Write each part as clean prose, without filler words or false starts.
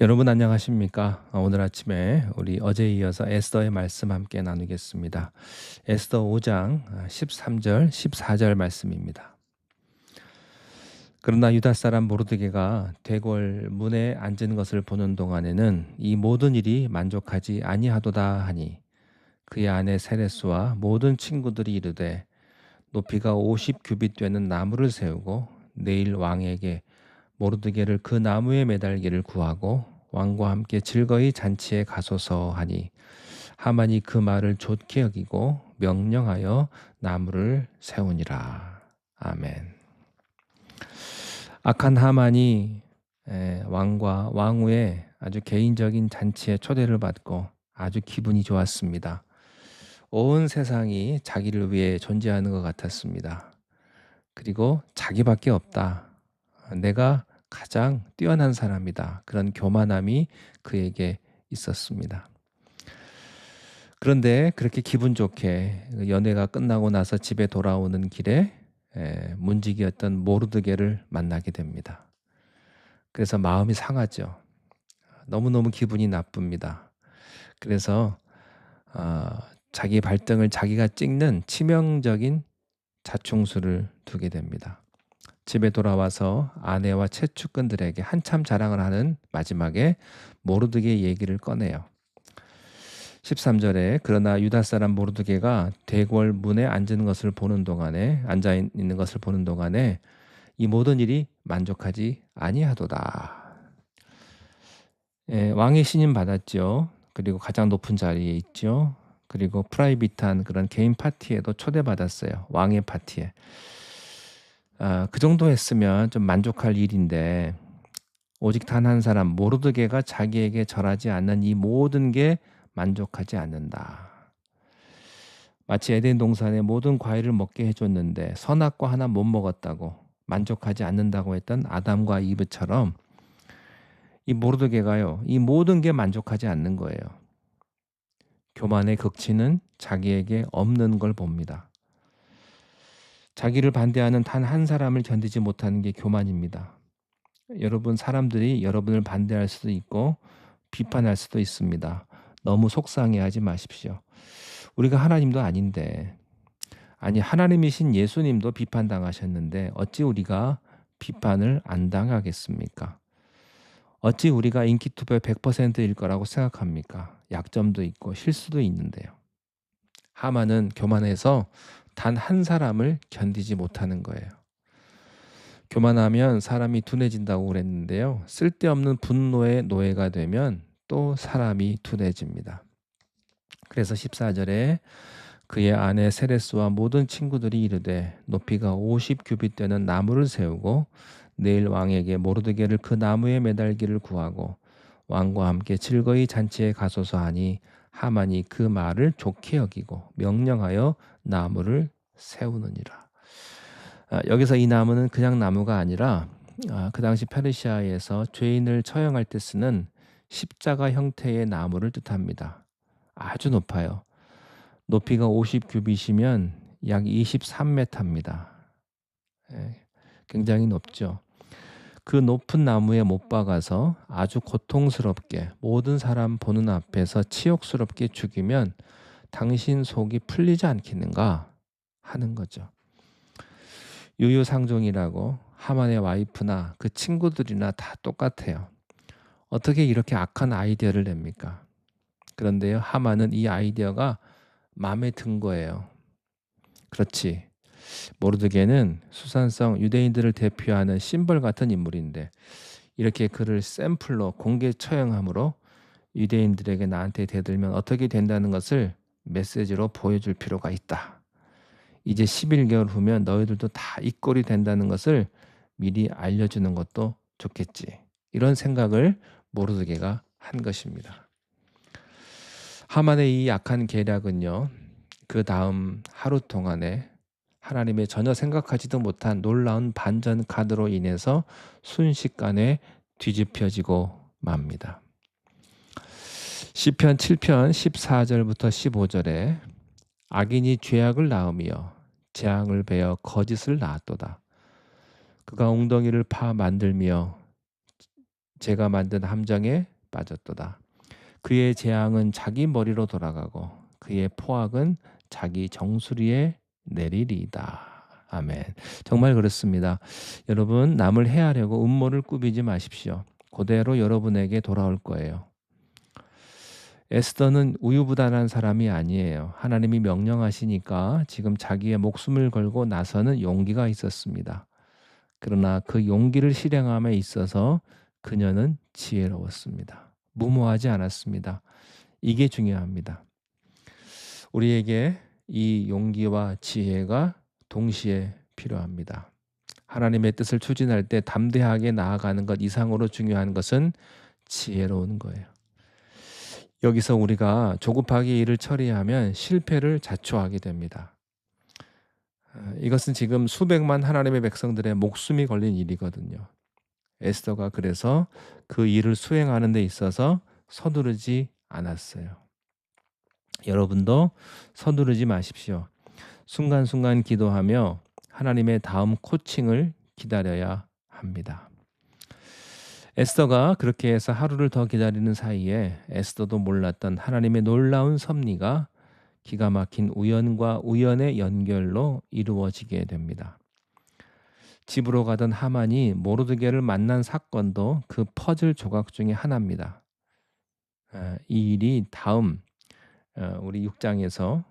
여러분 안녕하십니까? 오늘 아침에 우리 어제에 이어서 에스더의 말씀 함께 나누겠습니다. 에스더 5장 13절, 14절 말씀입니다. 그러나 유다 사람 모르드게가 대궐 문에 앉은 것을 보는 동안에는 이 모든 일이 만족하지 아니하도다 하니 그의 아내 세레스와 모든 친구들이 이르되 높이가 50규빗 되는 나무를 세우고 내일 왕에게 모르드게를 그 나무에 매달기를 구하고 왕과 함께 즐거이 잔치에 가소서 하니 하만이 그 말을 좋게 여기고 명령하여 나무를 세우니라. 아멘. 악한 하만이 왕과 왕후의 아주 개인적인 잔치에 초대를 받고 아주 기분이 좋았습니다. 온 세상이 자기를 위해 존재하는 것 같았습니다. 그리고 자기밖에 없다. 내가 가장 뛰어난 사람이다. 그런 교만함이 그에게 있었습니다. 그런데 그렇게 기분 좋게 연회가 끝나고 나서 집에 돌아오는 길에 문지기였던 모르드게를 만나게 됩니다. 그래서 마음이 상하죠. 너무너무 기분이 나쁩니다. 그래서 자기 발등을 자기가 찍는 치명적인 자충수를 두게 됩니다. 집에 돌아와서 아내와 채축근들에게 한참 자랑을 하는 마지막에 모르드게 얘기를 꺼내요. 13절에 그러나 유다 사람 모르드게가 대궐 문에 앉아 있는 것을 보는 동안에 이 모든 일이 만족하지 아니하도다. 왕의 신임 받았죠. 그리고 가장 높은 자리에 있죠. 그리고 프라이빗한 그런 개인 파티에도 초대받았어요. 왕의 파티에. 그 정도 했으면 좀 만족할 일인데 오직 단 한 사람 모르드게가 자기에게 절하지 않는 이 모든 게 만족하지 않는다. 마치 에덴 동산의 모든 과일을 먹게 해줬는데 선악과 하나 못 먹었다고 만족하지 않는다고 했던 아담과 이브처럼 이 모르드게가요, 이 모든 게 만족하지 않는 거예요. 교만의 극치는 자기에게 없는 걸 봅니다. 자기를 반대하는 단 한 사람을 견디지 못하는 게 교만입니다. 여러분, 사람들이 여러분을 반대할 수도 있고 비판할 수도 있습니다. 너무 속상해하지 마십시오. 우리가 하나님도 아닌데, 아니 하나님이신 예수님도 비판당하셨는데 어찌 우리가 비판을 안 당하겠습니까? 어찌 우리가 인기투표 100%일 거라고 생각합니까? 약점도 있고 실수도 있는데요. 하만은 교만해서 단 한 사람을 견디지 못하는 거예요. 교만하면 사람이 둔해진다고 그랬는데요. 쓸데없는 분노의 노예가 되면 또 사람이 둔해집니다. 그래서 14절에 그의 아내 세레스와 모든 친구들이 이르되 높이가 50규빗 되는 나무를 세우고 내일 왕에게 모르드게를 그 나무에 매달기를 구하고 왕과 함께 즐거이 잔치에 가소서 하니 하만이 그 말을 좋게 여기고 명령하여 나무를 세우느니라. 여기서 이 나무는 그냥 나무가 아니라 그 당시 페르시아에서 죄인을 처형할 때 쓰는 십자가 형태의 나무를 뜻합니다. 아주 높아요. 높이가 50규빗이면 약 23m입니다. 굉장히 높죠. 그 높은 나무에 못 박아서 아주 고통스럽게 모든 사람 보는 앞에서 치욕스럽게 죽이면 당신 속이 풀리지 않겠는가 하는 거죠. 유유상종이라고 하만의 와이프나 그 친구들이나 다 똑같아요. 어떻게 이렇게 악한 아이디어를 냅니까? 그런데요, 하만은 이 아이디어가 마음에 든 거예요. 그렇지. 모르드게는 수산성 유대인들을 대표하는 심벌 같은 인물인데 이렇게 그를 샘플로 공개 처형함으로 유대인들에게 나한테 대들면 어떻게 된다는 것을 메시지로 보여줄 필요가 있다. 이제 11개월 후면 너희들도 다 이 꼴이 된다는 것을 미리 알려주는 것도 좋겠지. 이런 생각을 모르드게가 한 것입니다. 하만의 이 약한 계략은요, 그 다음 하루 동안에 하나님의 전혀 생각하지도 못한 놀라운 반전 카드로 인해서 순식간에 뒤집혀지고 맙니다. 시편 7편 14절부터 15절에 악인이 죄악을 낳으며 재앙을 베어 거짓을 낳았도다. 그가 웅덩이를 파 만들며 제가 만든 함정에 빠졌도다. 그의 재앙은 자기 머리로 돌아가고 그의 포악은 자기 정수리에 내리리이다. 아멘. 정말 그렇습니다. 여러분, 남을 해하려고 음모를 꾸미지 마십시오. 그대로 여러분에게 돌아올 거예요. 에스더는 우유부단한 사람이 아니에요. 하나님이 명령하시니까 지금 자기의 목숨을 걸고 나서는 용기가 있었습니다. 그러나 그 용기를 실행함에 있어서 그녀는 지혜로웠습니다. 무모하지 않았습니다. 이게 중요합니다. 우리에게 이 용기와 지혜가 동시에 필요합니다. 하나님의 뜻을 추진할 때 담대하게 나아가는 것 이상으로 중요한 것은 지혜로운 거예요. 여기서 우리가 조급하게 일을 처리하면 실패를 자초하게 됩니다. 이것은 지금 수백만 하나님의 백성들의 목숨이 걸린 일이거든요. 에스더가 그래서 그 일을 수행하는 데 있어서 서두르지 않았어요. 여러분도 서두르지 마십시오. 순간순간 기도하며 하나님의 다음 코칭을 기다려야 합니다. 에스더가 그렇게 해서 하루를 더 기다리는 사이에 에스더도 몰랐던 하나님의 놀라운 섭리가 기가 막힌 우연과 우연의 연결로 이루어지게 됩니다. 집으로 가던 하만이 모르드게를 만난 사건도 그 퍼즐 조각 중에 하나입니다. 이 일이 다음 우리 6장에서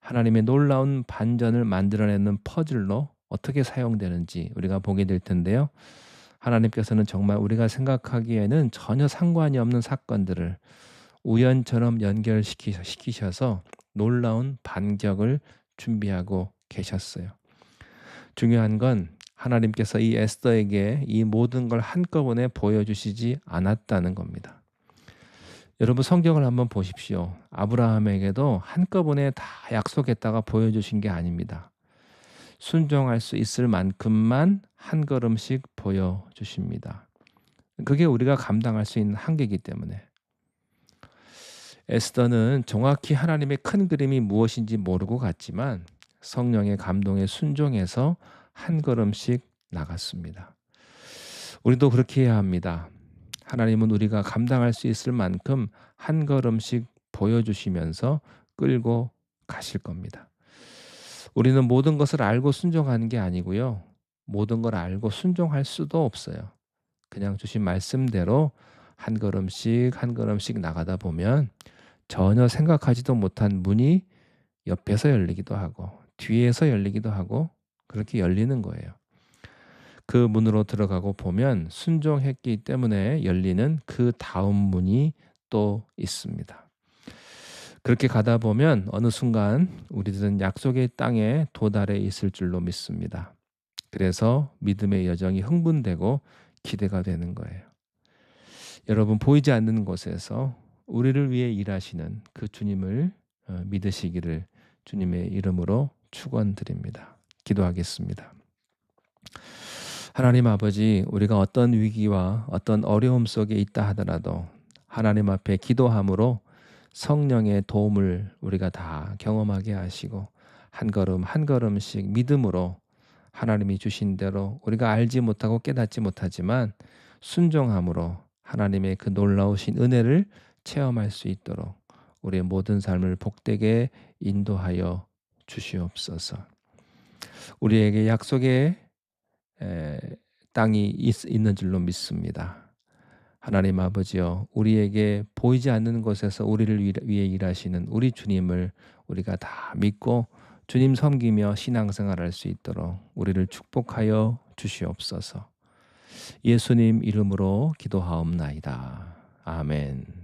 하나님의 놀라운 반전을 만들어내는 퍼즐로 어떻게 사용되는지 우리가 보게 될 텐데요. 하나님께서는 정말 우리가 생각하기에는 전혀 상관이 없는 사건들을 우연처럼 연결시키셔서 놀라운 반격을 준비하고 계셨어요. 중요한 건 하나님께서 이 에스더에게 이 모든 걸 한꺼번에 보여주시지 않았다는 겁니다. 여러분, 성경을 한번 보십시오. 아브라함에게도 한꺼번에 다 약속했다가 보여주신 게 아닙니다. 순종할 수 있을 만큼만 한 걸음씩 보여주십니다. 그게 우리가 감당할 수 있는 한계이기 때문에. 에스더는 정확히 하나님의 큰 그림이 무엇인지 모르고 갔지만 성령의 감동에 순종해서 한 걸음씩 나갔습니다. 우리도 그렇게 해야 합니다. 하나님은 우리가 감당할 수 있을 만큼 한 걸음씩 보여주시면서 끌고 가실 겁니다. 우리는 모든 것을 알고 순종하는 게 아니고요. 모든 걸 알고 순종할 수도 없어요. 그냥 주신 말씀대로 한 걸음씩 한 걸음씩 나가다 보면 전혀 생각하지도 못한 문이 옆에서 열리기도 하고 뒤에서 열리기도 하고 그렇게 열리는 거예요. 그 문으로 들어가고 보면 순종했기 때문에 열리는 그 다음 문이 또 있습니다. 그렇게 가다 보면 어느 순간 우리들은 약속의 땅에 도달해 있을 줄로 믿습니다. 그래서 믿음의 여정이 흥분되고 기대가 되는 거예요. 여러분, 보이지 않는 곳에서 우리를 위해 일하시는 그 주님을 믿으시기를 주님의 이름으로 축원드립니다. 기도하겠습니다. 하나님 아버지, 우리가 어떤 위기와 어떤 어려움 속에 있다 하더라도 하나님 앞에 기도함으로 성령의 도움을 우리가 다 경험하게 하시고 한 걸음 한 걸음씩 믿음으로 하나님이 주신 대로 우리가 알지 못하고 깨닫지 못하지만 순종함으로 하나님의 그 놀라우신 은혜를 체험할 수 있도록 우리의 모든 삶을 복되게 인도하여 주시옵소서. 우리에게 약속의 땅이 있는 줄로 믿습니다. 하나님 아버지여, 우리에게 보이지 않는 곳에서 우리를 위해 일하시는 우리 주님을 우리가 다 믿고 주님 섬기며 신앙생활할 수 있도록 우리를 축복하여 주시옵소서. 예수님 이름으로 기도하옵나이다. 아멘.